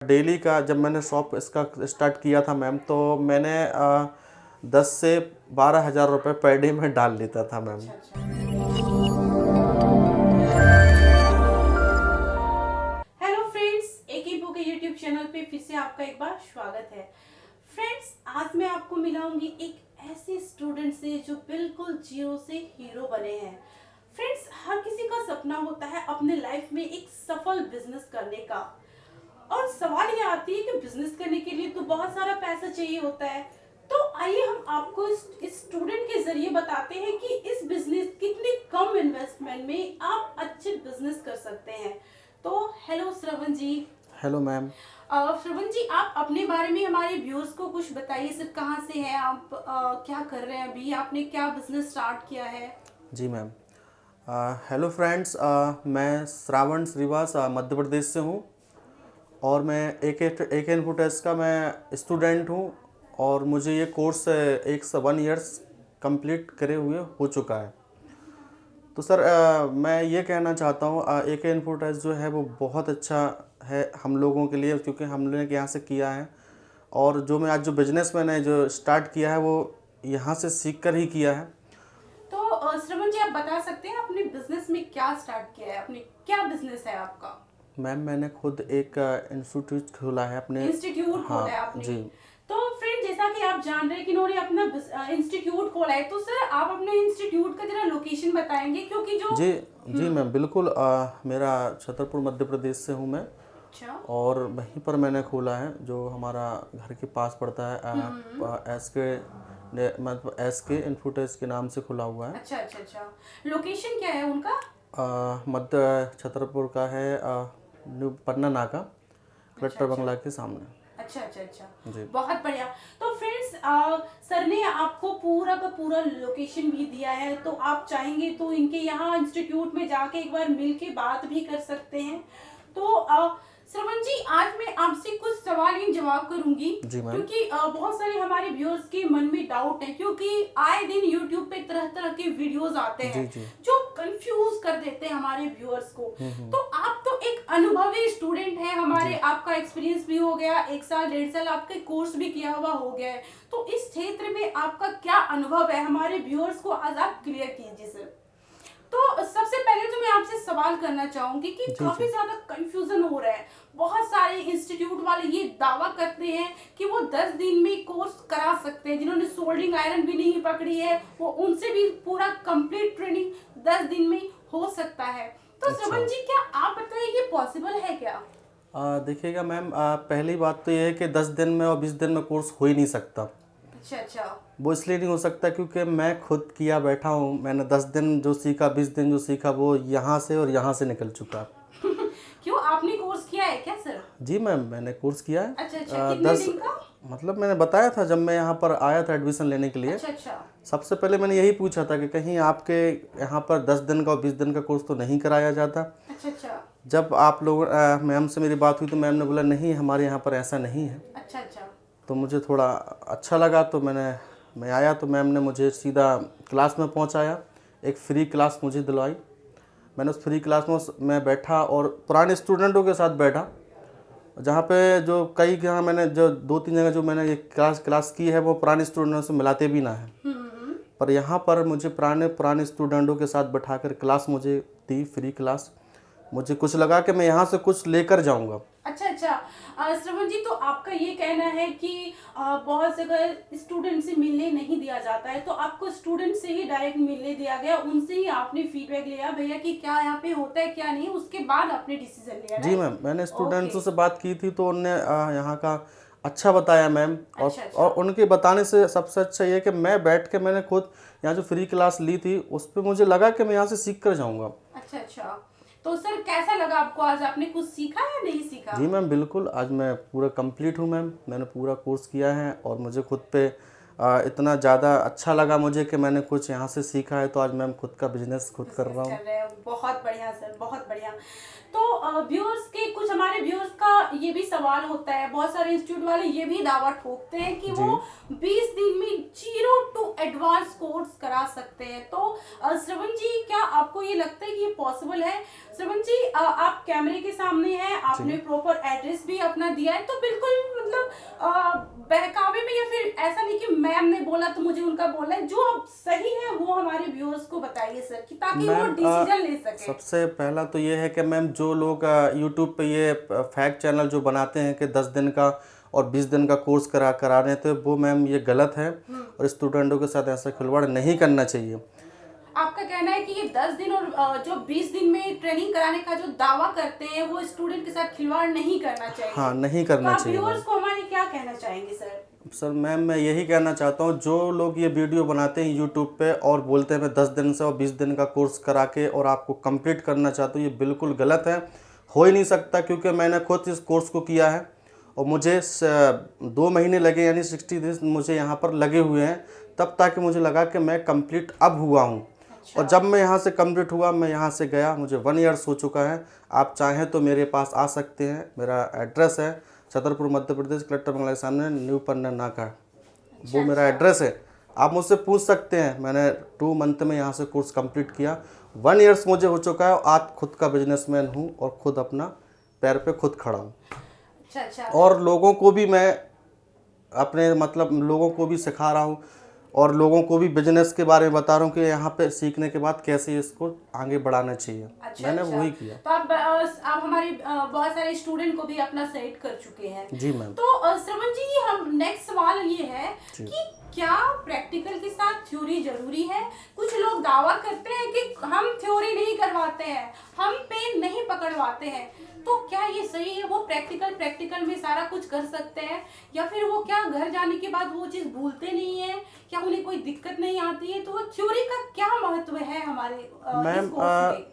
Daily का जब मैंने शॉप इसका स्टार्ट किया था मैम, तो मैंने 10 से 12 हज़ार रुपये पर डे में डाल लेता था मैम। अच्छा अच्छा। हेलो फ्रेंड्स, एक ही बुक यूट्यूब चैनल पे फिर से आपका एक बार स्वागत है। फ्रेंड्स, आज मैं आपको मिलाऊंगी एक ऐसे स्टूडेंट से जो बिल्कुल जीरो से हीरो बने हैं। फ्रेंड्स, हर किसी का सपना होता है अपने लाइफ में एक सफल बिजनेस करने का, और सवाल ये आती है कि बिजनेस करने के लिए तो बहुत सारा पैसा चाहिए होता है। तो आइए हम आपको इस स्टूडेंट के जरिए बताते हैं कि इस बिजनेस कितने कम इन्वेस्टमेंट में आप अच्छे बिजनेस कर सकते हैं। तो hello Shravan ji. Hello ma'am. Shravan ji, आप अपने बारे में हमारे व्यूअर्स को कुछ बताइए। सर, कहाँ से हैं आप, क्या कर रहे हैं अभी, आपने क्या बिजनेस स्टार्ट किया है? जी मैम। हेलो फ्रेंड्स, मैं श्रावण श्रीवास मध्य प्रदेश से हूँ और मैं एक इन्फोटेक्स का मैं स्टूडेंट हूँ और मुझे ये कोर्स 1 कंप्लीट करे हुए हो चुका है। तो सर, मैं ये कहना चाहता हूँ, एक इन्फोटेक्स जो है वो बहुत अच्छा है हम लोगों के लिए, क्योंकि हमने यहाँ से किया है। और जो मैं आज जो बिजनेस मैंने जो स्टार्ट किया है वो यहाँ से सीख कर ही किया है। तो श्रवण जी, आप बता सकते हैं अपने बिजनेस में क्या स्टार्ट किया है, अपने क्या बिजनेस है आपका? मैम, मैंने खुद एक इंस्टीट्यूट खोला है अपने। इंस्टीट्यूट हाँ खोला है आपने? जी। तो फ्रेंड, जैसा कि आप जान रहे हैं कि इन्होंने अपना इंस्टीट्यूट खोला है, तो सर आप अपने इंस्टीट्यूट का जरा लोकेशन बताएंगे, क्योंकि जो जी जी मैम, बिल्कुल। मेरा छतरपुर मध्य प्रदेश से हूँ मैं, अच्छा और वहीं पर मैंने खोला है जो हमारा घर के पास पड़ता है। मतलब एस के इन्फोटेक्स के नाम से खुला हुआ है। अच्छा अच्छा अच्छा। लोकेशन क्या है उनका? मध्य छतरपुर का है, न्यू पन्ना नाका, अच्छा कलेक्टर अच्छा बंगला के सामने। अच्छा अच्छा अच्छा। जी बहुत बढ़िया। तो फ्रेंड्स, सर ने आपको पूरा का पूरा लोकेशन भी दिया है, तो आप चाहेंगे तो इनके यहाँ इंस्टीट्यूट में जाके एक बार मिल के बात भी कर सकते हैं। तो श्रवण जी, आज मैं आपसे कुछ सवाल ही जवाब करूंगी, जी मैम। क्योंकि बहुत सारे हमारे व्यूअर्स के मन में डाउट है, क्योंकि आए दिन यूट्यूब पे तरह तरह के वीडियोस आते जी हैं जी। जो कंफ्यूज कर देते हैं हमारे व्यूअर्स को। तो आप तो एक अनुभवी स्टूडेंट हैं हमारे, जी आपका एक्सपीरियंस भी हो गया, 1 साल 1.5 साल आपके कोर्स भी किया हुआ हो गया है। तो इस क्षेत्र में आपका क्या अनुभव है, हमारे व्यूअर्स को आज आप क्लियर कीजिए सर। तो सबसे पहले तो मैं आपसे सवाल करना चाहूंगी कि जी काफी जी। ज्यादा कंफ्यूजन हो रहा है। बहुत सारे इंस्टीट्यूट वाले ये दावा करते हैं कि वो 10 दिन में कोर्स करा सकते हैं, जिन्होंने सोल्डिंग आयरन भी नहीं पकड़ी है वो उनसे भी पूरा कंप्लीट ट्रेनिंग 10 दिन में हो सकता है। तो अच्छा। श्रवण जी, क्या आप बताइए ये पॉसिबल है क्या? देखिएगा मैम, पहली बात तो ये है कि 10 दिन में और 20 दिन में कोर्स हो ही नहीं सकता। अच्छा अच्छा। वो इसलिए नहीं हो सकता क्योंकि मैं खुद किया बैठा हूँ। मैंने 10 दिन जो सीखा, 20 दिन जो सीखा, वो यहाँ से और यहाँ से निकल चुका। क्यों, आपने कोर्स किया है क्या सर? जी मैम, मैंने कोर्स किया है। अच्छा अच्छा, कितने 10, दिन का? मतलब मैंने बताया था जब मैं यहाँ पर आया था एडमिशन लेने के लिए। अच्छा अच्छा सबसे पहले मैंने यही पूछा था कि कहीं आपके यहाँ पर 10 दिन का और 20 दिन का कोर्स तो नहीं कराया जाता। अच्छा अच्छा जब आप लोग मैम से मेरी बात हुई तो मैम ने बोला नहीं, हमारे यहाँ पर ऐसा नहीं है। अच्छा अच्छा। तो मुझे थोड़ा अच्छा लगा, तो मैं आया तो मैम ने मुझे सीधा क्लास में पहुँचाया। एक फ्री क्लास मुझे दिलवाई। मैंने उस फ्री क्लास में मैं बैठा और पुराने स्टूडेंटों के साथ बैठा, जहाँ पे जो कई जगह मैंने जो 2-3 जगह जो मैंने ये क्लास की है वो पुराने स्टूडेंटों से मिलाते भी ना है। पर यहाँ पर मुझे पुराने स्टूडेंटों के साथ बैठाकर क्लास मुझे दी, फ्री क्लास। मुझे कुछ लगा कि मैं यहाँ से कुछ लेकर जाऊँगा। अच्छा अच्छा। श्रवण जी, तो आपका ये कहना है कि बहुत जगह स्टूडेंट से मिलने नहीं दिया जाता है, तो आपको स्टूडेंट से ही डायरेक्ट मिलने दिया गया, उनसे ही आपने फीडबैक लिया भैया कि क्या यहाँ पे होता है क्या नहीं, उसके बाद आपने डिसीजन लिया, जी राइट? मैम, मैंने ओके। स्टूडेंट्स से बात की थी तो उनने यहाँ का अच्छा बताया मैम। अच्छा और अच्छा उनके बताने से सबसे अच्छा ये है कि मैं बैठ के मैंने खुद यहाँ जो फ्री क्लास ली थी उस पर मुझे लगा कि मैं यहाँ से सीख कर जाऊँगा। अच्छा अच्छा। तो सर, कैसा लगा आपको, आज आपने कुछ सीखा या नहीं सीखा? जी मैम, बिल्कुल। आज मैं पूरा कंप्लीट हूँ मैम। मैंने पूरा कोर्स किया है और मुझे खुद पे इतना ज़्यादा अच्छा लगा मुझे कि मैंने कुछ यहाँ से सीखा है, तो आज मैं खुद का बिजनेस खुद कर रहा हूँ। कर रहे हैं, बहुत बढ़िया सर, बहुत बढ़िया। तो व्यूअर्स के कुछ हमारे व्यूअर्स का ये भी सवाल होता है, बहुत सारे इंस्टीट्यूट वाले ये भी दावा ठोकते हैं कि वो 20 दिन में 0 to एडवांस कोर्स करा सकते हैं। तो श्रवण जी, क्या आपको ये लगता है कि ये पॉसिबल है? श्रवण जी, आप कैमरे के सामने हैं, आपने प्रॉपर एड्रेस भी अपना दिया है, तो बिल्कुल मतलब बहकावे में या फिर ऐसा नहीं कि मैम ने बोला तो मुझे उनका बोलना है, जो अब सही है वो हमारे व्यूअर्स को बताइए सर, कि ताकि वो डिसीजन ले सके। सबसे पहला तो ये है कि मैम, जो लोग यूट्यूब पे ये फैक्ट चैनल जो बनाते हैं कि 10 दिन का और 20 दिन का कोर्स करा रहे हैं, तो वो मैम ये गलत है और स्टूडेंटों के साथ ऐसा खिलवाड़ नहीं करना चाहिए। आपका कहना है कि ये 10 दिन और जो 20 दिन में ट्रेनिंग कराने का जो दावा करते हैं वो स्टूडेंट के साथ खिलवाड़ नहीं करना चाहिए? हाँ, नहीं करना चाहिए। आप व्यूअर्स को हमारे क्या कहना चाहेंगे सर? सर मैम, मैं यही कहना चाहता हूँ, जो लोग ये वीडियो बनाते हैं यूट्यूब पे और बोलते हैं मैं 10 दिन से और 20 दिन का कोर्स करा के और आपको कंप्लीट करना चाहता हूँ, ये बिल्कुल गलत है। हो ही नहीं सकता, क्योंकि मैंने खुद इस कोर्स को किया है और मुझे 2 महीने लगे, यानी 60 दिन मुझे यहाँ पर लगे हुए हैं, तब ताकि मुझे लगा कि मैं कंप्लीट अब हुआ हूँ। और जब मैं यहाँ से कंप्लीट हुआ, मैं यहाँ से गया, मुझे 1 ईयर्स हो चुका है। आप चाहें तो मेरे पास आ सकते हैं। मेरा एड्रेस है छतरपुर मध्य प्रदेश, कलेक्टर बंगला के सामने, न्यू पन्ना नाका, वो मेरा एड्रेस है। आप मुझसे पूछ सकते हैं। मैंने 2 मंथ में यहाँ से कोर्स कंप्लीट किया, 1 ईयर्स मुझे हो चुका है। आज खुद का बिजनेसमैन हूँ और खुद अपना पैर पे खुद खड़ा हूँ। अच्छा। और लोगों को भी मैं अपने मतलब लोगों को भी सिखा रहा हूँ और लोगों को भी बिजनेस के बारे में बता रहा हूँ कि यहाँ पे सीखने के बाद कैसे इसको आगे बढ़ाना चाहिए। मैंने वही किया। तो आप हमारे बहुत सारे स्टूडेंट को भी अपना सेट कर चुके हैं। जी मैम। तो श्रवण जी, हम नेक्स्ट सवाल ये है कि क्या प्रैक्टिकल के साथ थ्योरी जरूरी है? कुछ लोग दावा करते हैं कि हम थ्योरी नहीं करवाते हैं, हम पेन नहीं पकड़वाते हैं, तो क्या ये सही है? वो प्रैक्टिकल में सारा कुछ कर सकते हैं, या फिर वो क्या घर जाने के बाद वो चीज भूलते नहीं है? क्या उन्हें कोई दिक्कत नहीं आती है? तो थ्योरी का क्या महत्व है हमारे मैम?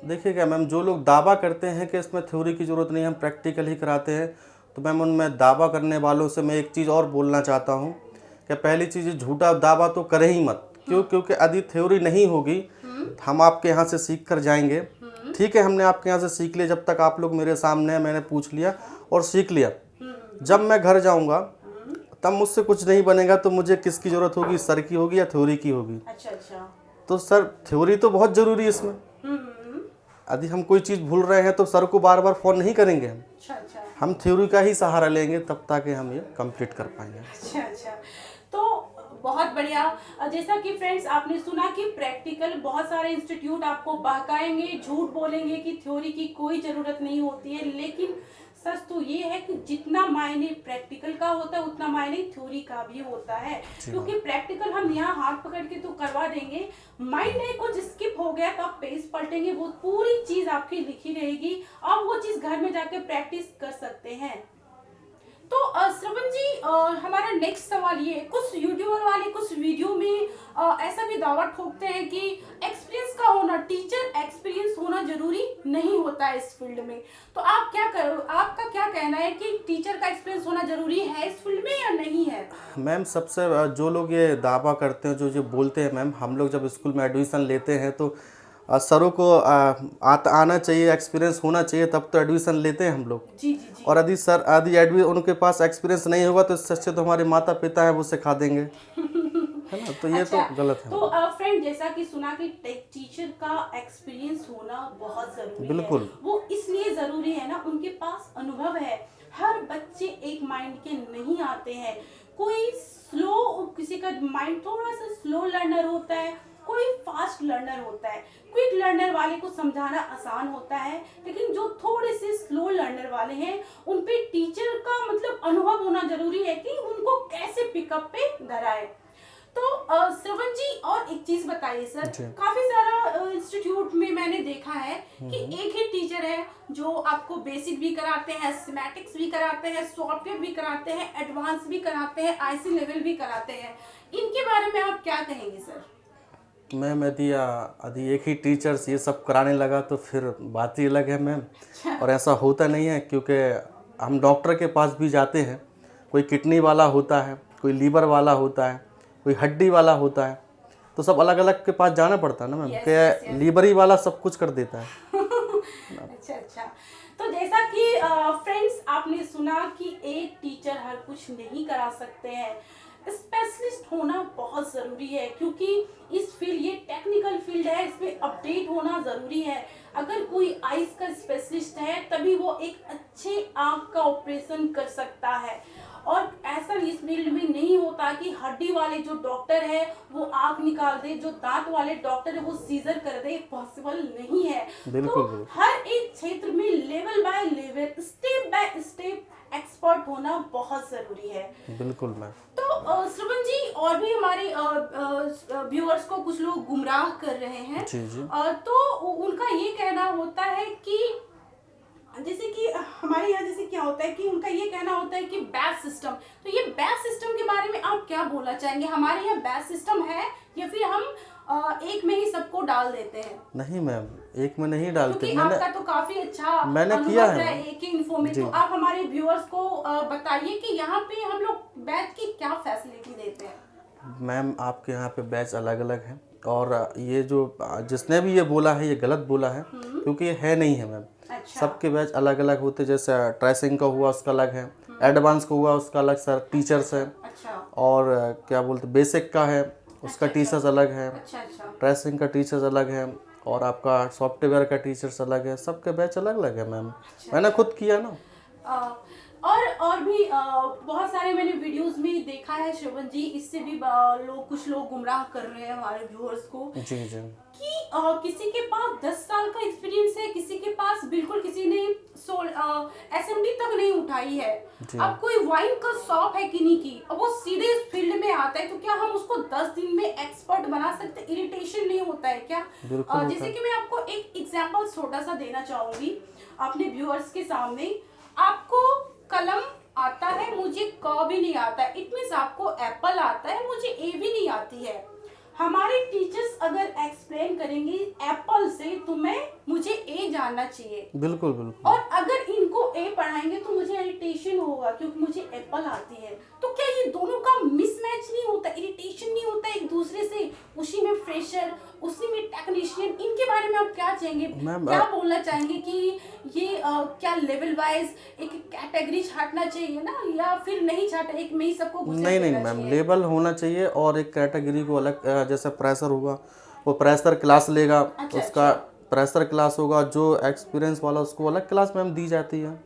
देखिए क्या मैम, जो लोग दावा करते हैं कि इसमें थ्योरी की जरूरत नहीं, हम प्रैक्टिकल ही कराते हैं, तो मैम उनमें दावा करने वालों से मैं एक चीज़ और बोलना चाहता हूँ कि पहली चीज़, झूठा दावा तो करें ही मत। क्योंकि यदि थ्योरी नहीं होगी, हम आपके यहाँ से सीख कर जाएंगे, ठीक है, हमने आपके यहाँ से सीख लिया, जब तक आप लोग मेरे सामने हैं, मैंने पूछ लिया और सीख लिया। जब मैं घर जाऊँगा तब मुझसे कुछ नहीं बनेगा, तो मुझे किसकी ज़रूरत होगी? सर की होगी या थ्योरी की होगी? अच्छा। तो सर, थ्योरी तो बहुत ज़रूरी है इसमें। यदि हम कोई चीज़ भूल रहे हैं तो सर को बार बार फ़ोन नहीं करेंगे हम थ्योरी का ही सहारा लेंगे, तब ताकि हम ये कंप्लीट कर पाएंगे। अच्छा। तो बहुत बढ़िया। जैसा कि फ्रेंड्स आपने सुना कि प्रैक्टिकल बहुत सारे इंस्टीट्यूट आपको बहकाएंगे, झूठ बोलेंगे कि थ्योरी की कोई ज़रूरत नहीं होती है, लेकिन सच तो ये है कि जितना मायने प्रैक्टिकल का होता है उतना मायने थ्योरी का भी होता है। क्योंकि प्रैक्टिकल हम यहाँ हाथ पकड़ के तो करवा देंगे, माइंड में कुछ स्किप हो गया तो आप पेज पलटेंगे, वो पूरी चीज आपकी लिखी रहेगी, आप वो चीज घर में जाके प्रैक्टिस कर सकते हैं। तो श्रवण जी, हमारा नेक्स्ट सवाल ये है, कुछ यूट्यूबर वाले कुछ वीडियो में ऐसा भी दावा ठोकते हैं कि एक्सपीरियंस का होना, टीचर एक्सपीरियंस होना जरूरी नहीं होता है इस फील्ड में। तो आपका क्या कहना है कि टीचर का एक्सपीरियंस होना जरूरी है इस फील्ड में या नहीं है? मैम, सबसे जो लोग ये दावा करते हैं, जो बोलते हैं, मैम हम लोग जब स्कूल में एडमिशन लेते हैं तो सरों को आना चाहिए, एक्सपीरियंस होना चाहिए, तब तो एडमिशन लेते हैं हम लोग। जी। और यदि उनके पास एक्सपीरियंस नहीं होगा तो इससे अच्छे तो हमारे माता पिता हैं, वो सिखा देंगे, है ना? तो ये अच्छा, तो गलत है। तो फ्रेंड, जैसा कि सुना कि टीचर का एक्सपीरियंस होना बहुत जरूरी बिल्कुल है। वो इसलिए जरूरी है ना, उनके पास अनुभव है। हर बच्चे एक माइंड के नहीं आते हैं, कोई किसी का माइंड थोड़ा सा स्लो लर्नर होता है, कोई फास्ट लर्नर होता है। क्विक लर्नर वाले को समझाना आसान होता है, लेकिन जो थोड़े से स्लो लर्नर वाले हैं उन पे टीचर का मतलब अनुभव होना जरूरी है कि उनको कैसे पिकअप पे धराए। तो श्रवण जी, और एक चीज बताइए सर, काफी सारा इंस्टीट्यूट में मैंने देखा है कि एक ही टीचर है जो आपको बेसिक भी कराते हैं, सिमेटिक्स भी कराते हैं, सॉफ्टवेयर भी कराते हैं, एडवांस भी कराते हैं, आईसी लेवल भी कराते हैं। इनके बारे में आप क्या कहेंगे सर? मैम, यदि एक ही टीचर्स ये सब कराने लगा तो फिर बात ही अलग है मैम। और ऐसा होता नहीं है, क्योंकि हम डॉक्टर के पास भी जाते हैं, कोई किडनी वाला होता है, कोई लीवर वाला होता है, कोई हड्डी वाला होता है, तो सब अलग अलग के पास जाना पड़ता है ना मैम, कि लीवरी वाला सब कुछ कर देता है। अच्छा अच्छा। तो जैसा कि फ्रेंड्स आपने सुना कि एक टीचर हर कुछ नहीं करा सकते हैं, स्पेशलिस्ट होना बहुत ज़रूरी है, क्योंकि इस फील्ड, ये टेक्निकल फील्ड है, इसमें अपडेट होना ज़रूरी है। अगर कोई आइज का स्पेशलिस्ट है तभी वो एक अच्छे आँख का ऑपरेशन कर सकता है, और ऐसा इस फील्ड में नहीं होता कि हड्डी वाले जो डॉक्टर है वो आँख निकाल दे, जो दांत वाले डॉक्टर है वो सीजर कर दे, पॉसिबल नहीं है। बिल्कुल तो बिल्कुल। हर एक क्षेत्र में level by level, step by step expert होना बहुत जरूरी है। बिल्कुल मैम। तो श्रवण जी, और भी हमारे व्यूअर्स को कुछ लोग गुमराह कर रहे हैं। जी जी। तो उनका ये कहना होता है कि जैसे कि हमारे यहाँ जैसे क्या होता है कि उनका ये कहना होता है कि बैच सिस्टम, तो ये बैच सिस्टम के बारे में आप क्या बोलना चाहेंगे? हमारे यहाँ बैच सिस्टम है या फिर हम एक में ही सबको डाल देते हैं? नहीं मैम, एक में नहीं डालते। क्योंकि मैंने आपका तो काफी अच्छा मैंने किया अनुभव है एक ही इन्फो में, तो आप हमारे व्यूअर्स को बताइए कि यहाँ पे हम लोग बैच की क्या फैसिलिटी देते हैं। मैम। आपके यहाँ पे बैच अलग अलग हैं, और ये जो जिसने भी ये बोला है ये गलत बोला है, क्योंकि ये है नहीं है मैम। अच्छा सबके बैच अलग अलग होते, जैसे ट्रेसिंग का हुआ उसका अलग है, एडवांस का हुआ उसका अलग सर टीचर्स है, अच्छा और क्या बोलते बेसिक का है उसका टीचर्स अलग है, अच्छा अच्छा ट्रेसिंग का टीचर्स अलग है, और आपका सॉफ्टवेयर का टीचर्स अलग है। सबके बैच अलग अलग है मैम। मैंने खुद किया ना। और भी बहुत सारे मैंने वीडियोस में देखा है श्रवण जी, इससे भी कुछ लोग गुमराह कर रहे हैं हमारे व्यूअर्स को जी जी। कि किसी के पास 10 साल का एक्सपीरियंस है, किसी के पास बिल्कुल किसी ने असेंबली तक नहीं उठाई है। अब कोई वाइन का शॉप है किन्हीं की, अब वो सीधे इस फील्ड में आता है, तो क्या हम उसको 10 दिन में एक्सपर्ट बना सकते? इरिटेशन नहीं होता है क्या? जैसे कि मैं आपको एक एग्जांपल छोटा सा देना चाहूंगी अपने व्यूअर्स के सामने। आपको कलम आता है, मुझे क भी नहीं आता है, इट मींस आपको एप्पल आता है, मुझे ए भी नहीं आती है। हमारे टीचर्स अगर एक्सप्लेन करेंगे एप्पल से, तो मुझे ए जानना चाहिए। बिल्कुल बिल्कुल। और अगर इनको ए पढ़ाएंगे तो मुझे इरिटेशन होगा क्योंकि मुझे एप्पल आती है। तो क्या ये दोनों का मिसमैच नहीं होता, इरिटेशन नहीं होता एक दूसरे से? उसी में फ्रेशर, उसी में टेक्नीशियन, इनके बारे में आप क्या चाहेंगे, क्या बोलना चाहेंगे कि ये क्या लेवल वाइज एक कैटेगरी छाटना चाहिए ना, या फिर नहीं छाटा, एक में ही सबको घुसेड़ नहीं नहीं देना मैम, चाहिए? लेवल होना चाहिए, और एक कैटेगरी को अलग, जैसे प्रेशर होगा वो प्रेशर क्लास लेगा, उसका प्रेशर क्लास होगा, जो एक्सपीरियंस वाला उसको अलग क्लास मैम दी जाती है।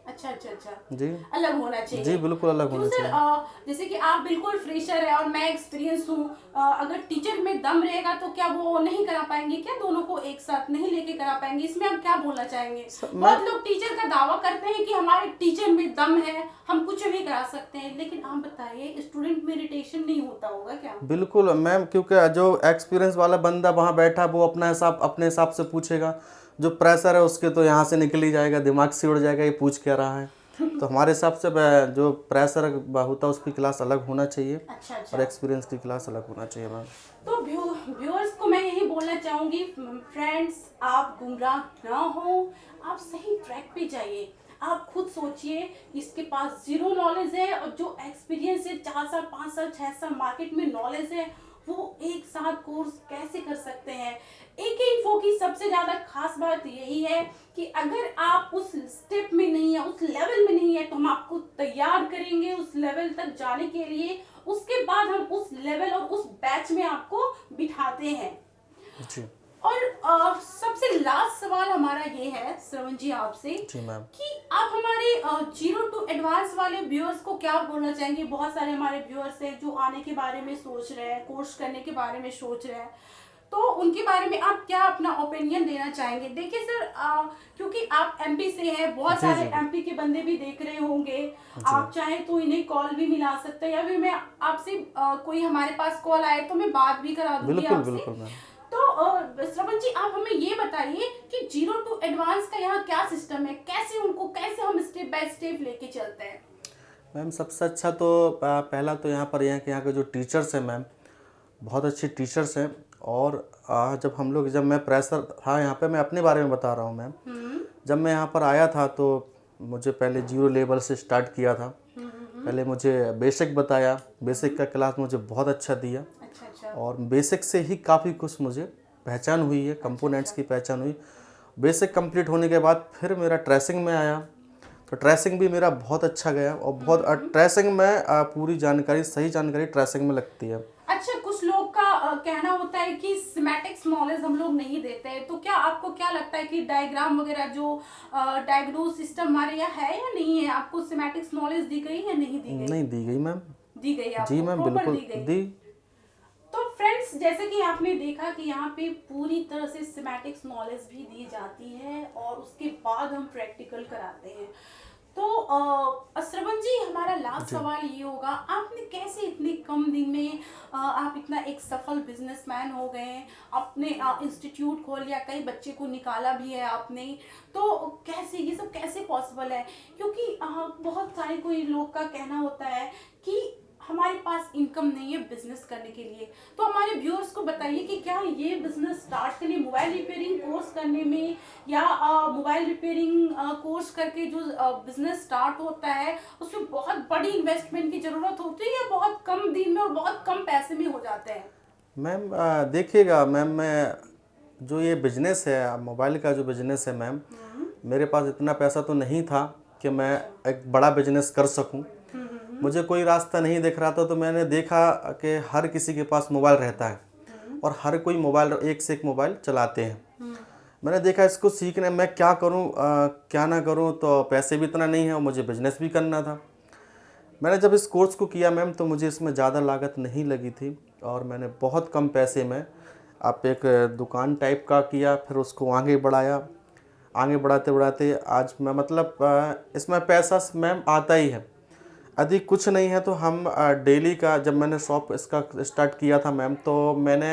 अच्छा अच्छा अच्छा, जी अलग होना चाहिए। जी, बिल्कुल अलग होना सर, चाहिए। जैसे कि आप बिल्कुल फ्रेशर है और मैं एक्सपीरियंस हूँ, अगर टीचर में दम रहेगा तो क्या वो नहीं करा पाएंगे क्या? दोनों को एक साथ नहीं लेके करा पाएंगे? इसमें आप क्या बोलना चाहेंगे? बहुत लोग टीचर का दावा करते हैं कि हमारे टीचर में दम है, हम कुछ भी करा सकते हैं, लेकिन आप बताइए स्टूडेंट में इरिटेशन नहीं होता होगा क्या? बिल्कुल मैम, क्योंकि जो एक्सपीरियंस वाला बंदा वहाँ बैठा वो अपने हिसाब से पूछेगा। जो प्रेशर है उसके तो यहाँ से निकल ही जाएगा, दिमाग से उड़ जाएगा ये पूछ क्या रहा है। तो हमारे हिसाब से जो प्रेशर होता है उसकी क्लास अलग होना चाहिए। अच्छा अच्छा। और एक्सपीरियंस की क्लास अलग होना चाहिए मैम। तो व्यूअर्स को मैं यही बोलना चाहूंगी, फ्रेंड्स आप गुमराह ना हो, आप सही ट्रैक पे जाइए। आप खुद सोचिए, इसके पास जीरो नॉलेज है और जो एक्सपीरियंस है 4 साल 5 साल 6 साल मार्केट में नॉलेज है, वो एक साथ कोर्स कैसे कर सकते हैं? एक इन्फो की सबसे ज्यादा खास बात यही है कि अगर आप उस स्टेप में नहीं है, उस लेवल में नहीं है, तो हम आपको तैयार करेंगे उस लेवल तक जाने के लिए। उसके बाद हम उस लेवल और उस बैच में आपको बिठाते हैं जी। और सबसे लास्ट सवाल हमारा ये है श्रवण जी आपसे जी मैम, कि आप हमारे 0 to एडवांस वाले व्यूअर्स को क्या बोलना चाहेंगे? बहुत सारे हमारे व्यूअर्स हैं जो आने के बारे में सोच रहे हैं, कोर्स करने के बारे में सोच रहे हैं, तो उनके बारे में आप क्या अपना ओपिनियन देना चाहेंगे? देखिए सर, क्योंकि आप एमपी से हैं, बहुत सारे एमपी के बंदे भी देख रहे होंगे, आप चाहे तो इन्हें कॉल भी मिला सकते हैं, या फिर मैं आपसे कोई हमारे पास कॉल आए तो मैं बात भी करा दूंगी आपसे। बिल्कुल मैम। तो श्रवण जी, आप हमें ये बताइए कि 0 to एडवांस का यहाँ क्या सिस्टम है, कैसे हम स्टेप बाय स्टेप लेके चलते हैं? मैम सबसे अच्छा तो पहला तो यहाँ के जो टीचर्स हैं मैम, बहुत अच्छे टीचर्स हैं। और जब मैं प्रेशर था यहाँ पे, मैं अपने बारे में बता रहा हूँ मैम। जब मैं यहाँ पर आया था तो मुझे पहले 0 लेवल से स्टार्ट किया था। पहले मुझे बेसिक बताया, बेसिक का क्लास मुझे बहुत अच्छा दिया अच्छा अच्छा। और बेसिक से ही काफ़ी कुछ मुझे पहचान हुई है, कंपोनेंट्स की पहचान हुई। बेसिक कंप्लीट होने के बाद फिर मेरा ट्रेसिंग में आया, तो ट्रेसिंग भी मेरा बहुत अच्छा गया और बहुत ट्रेसिंग में पूरी जानकारी, सही जानकारी ट्रेसिंग में लगती है। अच्छा, कुछ लोग का कहना होता है कि सिमेटिक्स नॉलेज हम लोग नहीं देते हैं, तो क्या आपको क्या लगता है कि डायग्राम वगैरह जो डायग्नोस सिस्टम हमारे यहाँ है या नहीं है? आपको सिमेटिक्स नॉलेज दी गई या नहीं दी गई? नहीं दी गई मैम। दी गई जी आपको, मैम, प्रॉपर बिल्कुल दी गई। दी। तो फ्रेंड्स, जैसे कि आपने देखा कि यहाँ पे पूरी तरह से सिमेटिक्स नॉलेज भी दी जाती है और उसके बाद हम प्रैक्टिकल कराते हैं। तो श्रवण जी, हमारा लास्ट सवाल ये होगा, आपने कैसे इतने कम दिन में आप इतना एक सफल बिजनेसमैन हो गए, अपने इंस्टीट्यूट खोल लिया, कई बच्चे को निकाला भी है आपने, तो कैसे ये सब कैसे पॉसिबल है? क्योंकि बहुत सारे कोई लोग का कहना होता है कि हमारे पास इनकम नहीं है बिजनेस करने के लिए, तो हमारे व्यूअर्स को बताइए कि क्या ये बिजनेस स्टार्ट करने, मोबाइल रिपेयरिंग कोर्स करने में या मोबाइल रिपेयरिंग कोर्स करके जो बिजनेस स्टार्ट होता है उसमें बहुत बड़ी इन्वेस्टमेंट की जरूरत होती है या बहुत कम दिन में और बहुत कम पैसे में हो जाते हैं? मैम देखिएगा मैम, मैं जो ये बिजनेस है, मोबाइल का जो बिजनेस है मैम, मेरे पास इतना पैसा तो नहीं था कि मैं एक बड़ा बिजनेस कर सकूं। मुझे कोई रास्ता नहीं दिख रहा था, तो मैंने देखा कि हर किसी के पास मोबाइल रहता है और हर कोई मोबाइल, एक से एक मोबाइल चलाते हैं। मैंने देखा इसको सीखने मैं क्या करूं, क्या ना करूं, तो पैसे भी इतना नहीं है और मुझे बिजनेस भी करना था। मैंने जब इस कोर्स को किया मैम, तो मुझे इसमें ज़्यादा लागत नहीं लगी थी और मैंने बहुत कम पैसे में आप एक दुकान टाइप का किया, फिर उसको आगे बढ़ाया। आगे बढ़ाते बढ़ाते आज मैं मतलब इसमें पैसा मैम आता ही है। यदि कुछ नहीं है तो हम डेली का, जब मैंने शॉप इसका स्टार्ट किया था मैम, तो मैंने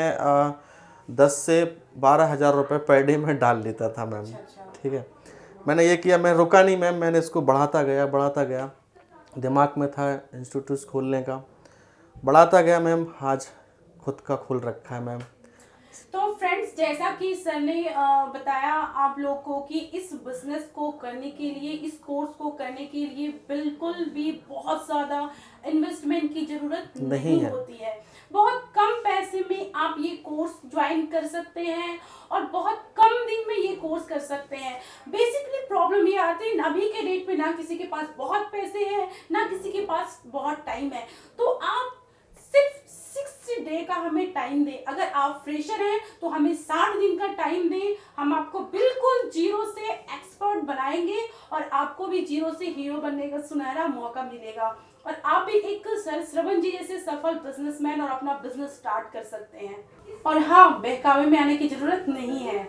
10 से 12 हज़ार रुपये पर डे में डाल लेता था मैम। ठीक है, मैंने ये किया, मैं रुका नहीं मैम, मैंने इसको बढ़ाता गया। दिमाग में था इंस्टीट्यूट खोलने का, बढ़ाता गया मैम, आज खुद का खोल रखा है मैम। तो फ्रेंड्स, जैसा कि सर ने बताया आप लोग को कि इस बिजनेस को करने के लिए, इस कोर्स को करने के लिए बिल्कुल भी बहुत ज़्यादा इन्वेस्टमेंट की जरूरत नहीं होती है। बहुत कम पैसे में आप ये कोर्स ज्वाइन कर सकते हैं और बहुत कम दिन में ये कोर्स कर सकते हैं। बेसिकली प्रॉब्लम ये आती है, अभी के डेट पे ना किसी के पास बहुत पैसे हैं, ना किसी के पास बहुत टाइम है, तो आप सिर्फ 60 डे का हमें टाइम दें। अगर आप फ्रेशर हैं तो हमें 60 दिन का टाइम दें, हम आपको बिल्कुल जीरो से एक्सपर्ट बनाएंगे और आपको भी जीरो से हीरो बनने का सुनहरा मौका मिलेगा और आप भी एक सर श्रवण जी जैसे सफल बिजनेसमैन और अपना बिजनेस स्टार्ट कर सकते हैं। और हाँ, बहकावे में आने की जरूरत नहीं है।